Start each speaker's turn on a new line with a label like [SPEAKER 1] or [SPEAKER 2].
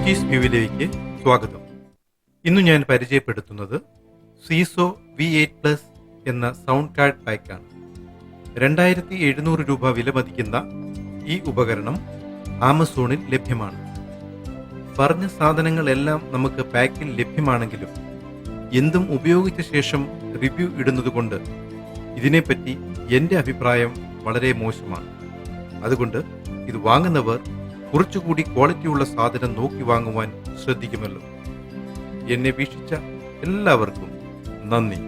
[SPEAKER 1] രുചീസ് വ്യൂവിലേക്ക് സ്വാഗതം. ഇന്ന് ഞാൻ പരിചയപ്പെടുത്തുന്നത് സീസോ V8+ എന്ന സൗണ്ട് കാർഡ് പാക്കാണ്. 2700 രൂപ വിലമതിക്കുന്ന ഈ ഉപകരണം ആമസോണിൽ ലഭ്യമാണ്. പറഞ്ഞ സാധനങ്ങളെല്ലാം നമുക്ക് പാക്കിൽ ലഭ്യമാണെങ്കിലും എന്തും ഉപയോഗിച്ച ശേഷം റിവ്യൂ ഇടുന്നതുകൊണ്ട് ഇതിനെപ്പറ്റി എൻ്റെ അഭിപ്രായം വളരെ മോശമാണ്. അതുകൊണ്ട് ഇത് വാങ്ങുന്നവർ കുറച്ചുകൂടി ക്വാളിറ്റിയുള്ള സാധനം നോക്കി വാങ്ങുവാൻ ശ്രദ്ധിക്കുമല്ലോ. എന്നെ വീക്ഷിച്ച എല്ലാവർക്കും നന്ദി.